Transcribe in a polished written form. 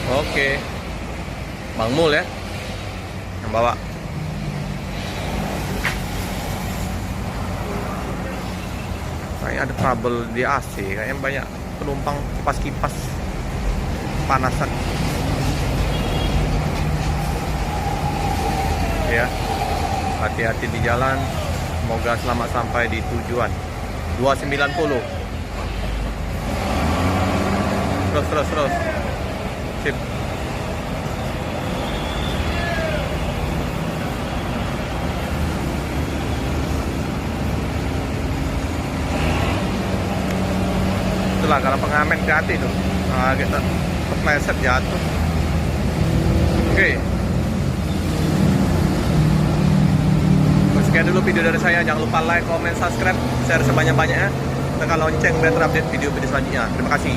Oke, Bang Mul ya yang bawa. Kayaknya ada trouble di AC, kayaknya banyak penumpang kipas-kipas panasan. Ya, hati-hati di jalan. Semoga selamat sampai di tujuan. 290. Terus. Sip. Itulah kalau pengamen hati tuh. Nah, kita kepleset jatuh. Oke. Sekian dulu video dari saya. Jangan lupa like, comment, subscribe, share sebanyak-banyaknya. Tekan lonceng biar terupdate video-video selanjutnya. Terima kasih.